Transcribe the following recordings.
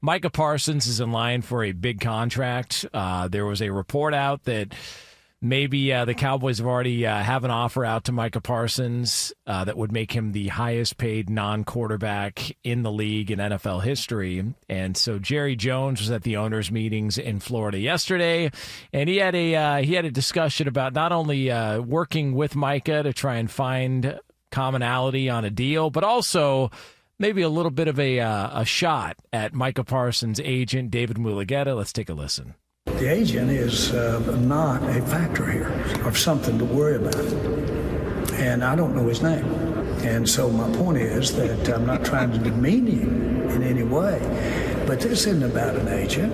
Micah Parsons is in line for a big contract. There was a report out that maybe the Cowboys have already have an offer out to Micah Parsons that would make him the highest paid non-quarterback in the league in NFL history. And so Jerry Jones was at the owners' meetings in Florida yesterday, and he had a discussion about not only working with Micah to try and find commonality on a deal, but also maybe a little bit of a shot at Micah Parsons' agent, David Mulugheta. Let's take a listen. The agent is not a factor here or something to worry about. And I don't know his name. And so my point is that I'm not trying to demean him in any way. But this isn't about an agent.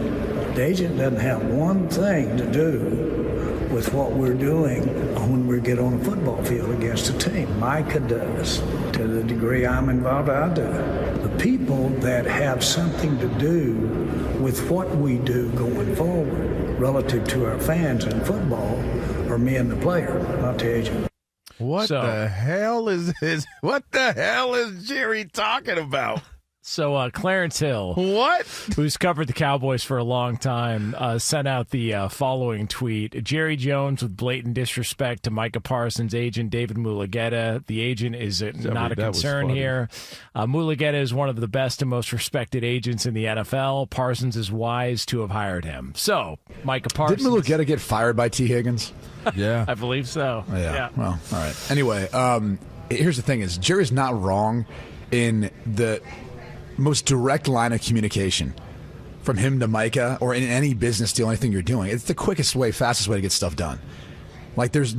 The agent doesn't have one thing to do with what we're doing when we get on a football field against a team. Micah does. To the degree I'm involved, I do. The people that have something to do with what we do going forward relative to our fans in football are me and the player, not the agent. What the hell is this? What the hell is Jerry talking about? So Clarence Hill, who's covered the Cowboys for a long time, sent out the following tweet. Jerry Jones with blatant disrespect to Micah Parsons' agent, David Mulugheta. The agent is not a concern here. Mulugheta is one of the best and most respected agents in the NFL. Parsons is wise to have hired him. So, Micah Parsons. Did Mulugheta get fired by T. Higgins? Yeah. I believe so. Yeah. Well, all right. Anyway, here's the thing is Jerry's not wrong in the most direct line of communication from him to Micah or in any business deal, anything you're doing. It's the quickest way, fastest way to get stuff done. Like there's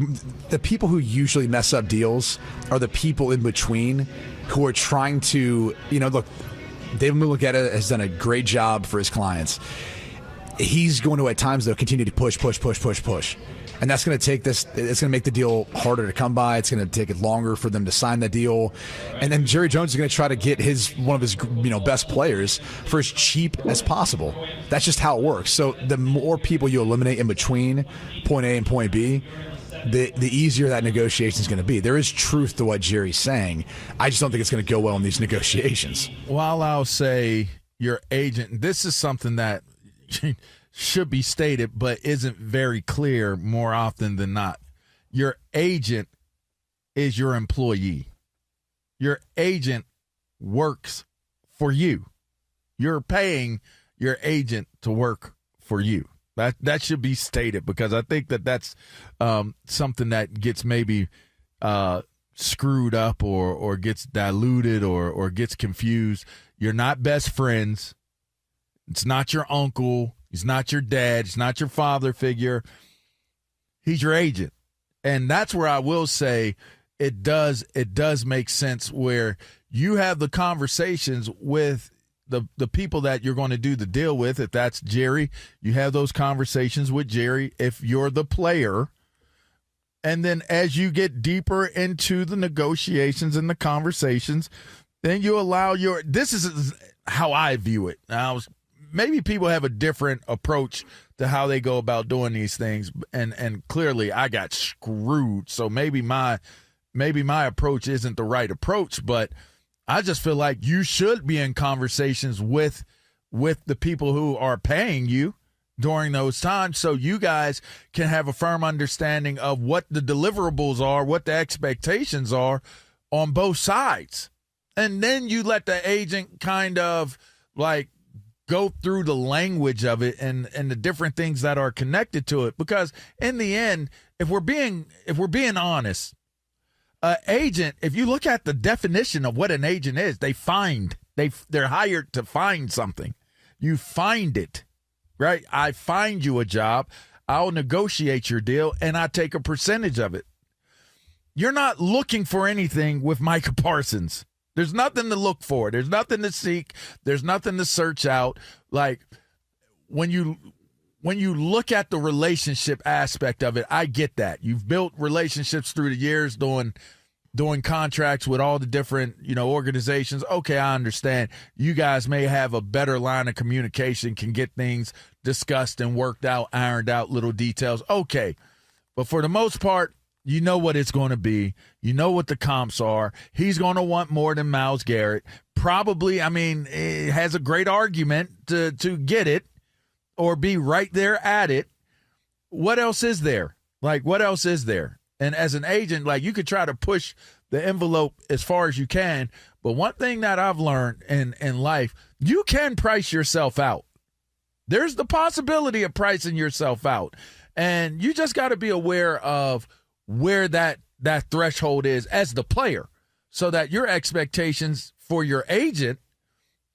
the people who usually mess up deals are the people in between who are trying to, look, David Mulugheta has done a great job for his clients. He's going to at times though continue to push. And that's going to it's going to make the deal harder to come by. It's going to take it longer for them to sign the deal. And then Jerry Jones is going to try to get one of his best players for as cheap as possible. That's just how it works. So the more people you eliminate in between point A and point B, the easier that negotiation is going to be. There is truth to what Jerry's saying. I just don't think it's going to go well in these negotiations. While I'll say your agent, this is something that should be stated, but isn't very clear more often than not. Your agent is your employee. Your agent works for you. You're paying your agent to work for you. That should be stated because I think that's something that gets maybe screwed up or gets diluted or gets confused. You're not best friends. It's not your uncle. He's not your dad. He's not your father figure. He's your agent. And that's where I will say it does make sense where you have the conversations with the people that you're going to do the deal with. If that's Jerry, you have those conversations with Jerry if you're the player. And then as you get deeper into the negotiations and the conversations, then you allow this is how I view it. Now, maybe people have a different approach to how they go about doing these things, and clearly I got screwed. So maybe my approach isn't the right approach, but I just feel like you should be in conversations with the people who are paying you during those times so you guys can have a firm understanding of what the deliverables are, what the expectations are on both sides. And then you let the agent kind of like go through the language of it and the different things that are connected to it. Because in the end, if we're being honest, agent, if you look at the definition of what an agent is, they're hired to find something. You find it, right? I find you a job, I'll negotiate your deal, and I take a percentage of it. You're not looking for anything with Micah Parsons. There's nothing to look for. There's nothing to seek. There's nothing to search out. Like when you look at the relationship aspect of it, I get that. You've built relationships through the years doing contracts with all the different, organizations. Okay, I understand. You guys may have a better line of communication, can get things discussed and worked out, ironed out, little details. Okay. But for the most part, you know what it's going to be. You know what the comps are. He's going to want more than Myles Garrett. probably, it has a great argument to get it or be right there at it. What else is there? What else is there? And as an agent, you could try to push the envelope as far as you can. But one thing that I've learned in life, you can price yourself out. There's the possibility of pricing yourself out. And you just got to be aware of where that threshold is as the player so that your expectations for your agent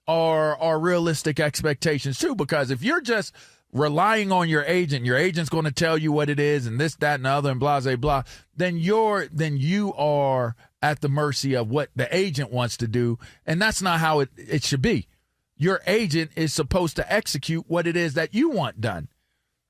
are realistic expectations too. Because if you're just relying on your agent's going to tell you what it is and this, that, and the other and blah, blah, blah, then you are at the mercy of what the agent wants to do. And that's not how it should be. Your agent is supposed to execute what it is that you want done.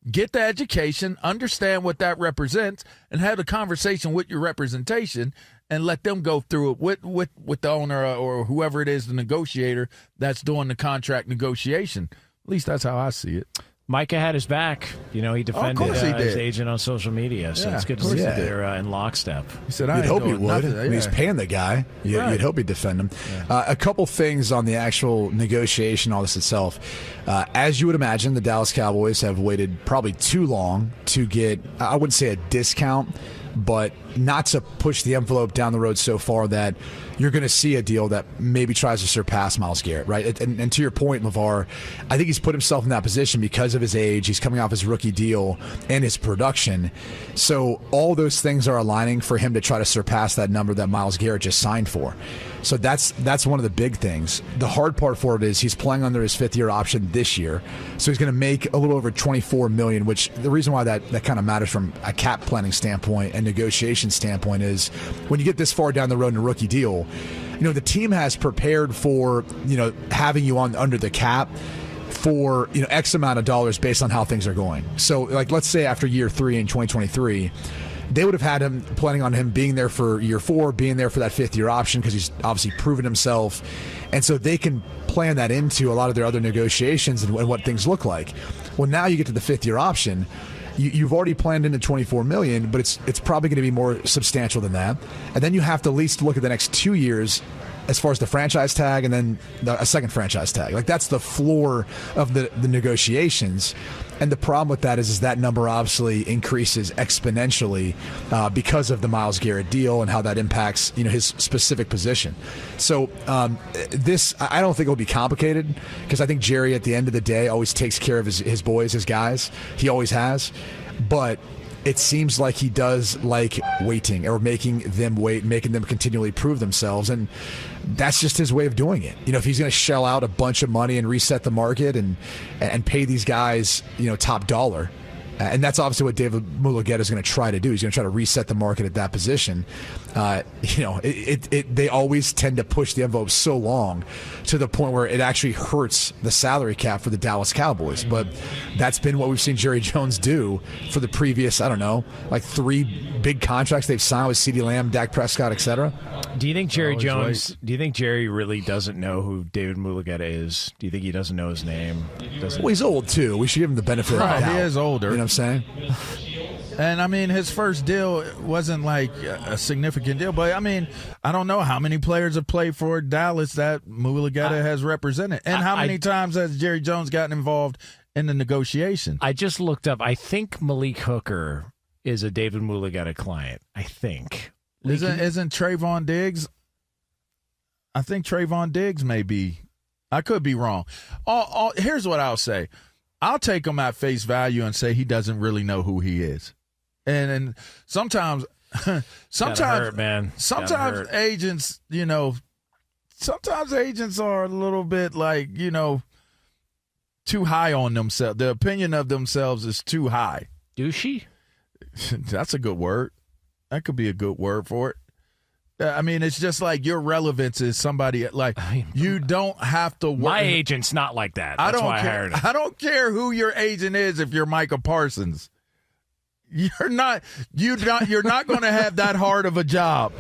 Get the education, understand what that represents, and have a conversation with your representation and let them go through it with the owner or whoever it is, the negotiator that's doing the contract negotiation. At least that's how I see it. Micah had his back. He defended his agent on social media, so it's good to see that they're in lockstep. He said, You'd hope he would. He's paying the guy. You'd hope he'd defend him. Yeah. A couple things on the actual negotiation, all this itself. As you would imagine, the Dallas Cowboys have waited probably too long to get, I wouldn't say a discount, but not to push the envelope down the road so far that you're going to see a deal that maybe tries to surpass Myles Garrett, right? And to your point, LaVar, I think he's put himself in that position because of his age. He's coming off his rookie deal and his production. So all those things are aligning for him to try to surpass that number that Myles Garrett just signed for. So that's one of the big things. The hard part for it is he's playing under his fifth-year option this year. So he's going to make a little over $24 million, which the reason why that kind of matters from a cap planning standpoint and negotiation standpoint is when you get this far down the road in a rookie deal, the team has prepared for, having you on under the cap for, X amount of dollars based on how things are going. So, let's say after year 3 in 2023, they would have had him planning on him being there for year 4, being there for that fifth-year option because he's obviously proven himself. And so they can plan that into a lot of their other negotiations and what things look like. Well, now you get to the fifth-year option. You've already planned into $24 million, but it's probably going to be more substantial than that. And then you have to at least look at the next 2 years as far as the franchise tag and then a second franchise tag. That's the floor of the negotiations. And the problem with that is that number obviously increases exponentially because of the Myles Garrett deal and how that impacts his specific position. So this, I don't think it will be complicated because I think Jerry at the end of the day always takes care of his boys, his guys. He always has. But it seems like he does like waiting or making them wait, making them continually prove themselves. And that's just his way of doing it. If he's going to shell out a bunch of money and reset the market and pay these guys, top dollar, and that's obviously what David Mulugeta is going to try to do. He's going to try to reset the market at that position. They always tend to push the envelope so long to the point where it actually hurts the salary cap for the Dallas Cowboys. But that's been what we've seen Jerry Jones do for the previous, 3 big contracts they've signed with CeeDee Lamb, Dak Prescott, etc. Do you think Jerry really doesn't know who David Mulugeta is? Do you think he doesn't know his name? Well, he's old too. We should give him the benefit of the doubt. He is older. You know what I'm saying? And his first deal wasn't like a significant deal, but I don't know how many players have played for Dallas that Mulugeta has represented, and how many times has Jerry Jones gotten involved in the negotiation. I just looked up. I think Malik Hooker is a David Mulugeta client. I think. Isn't Trayvon Diggs? I think Trayvon Diggs may be. I could be wrong. Here's what I'll say. I'll take him at face value and say he doesn't really know who he is. And sometimes hurt, man. Sometimes agents, sometimes agents are a little bit too high on themselves. The opinion of themselves is too high. Douchey? That's a good word. That could be a good word for it. It's just like your relevance is somebody you don't have to work. My agent's not like that. That's why I hired him. I don't care who your agent is if you're Micah Parsons. You're not going to have that hard of a job.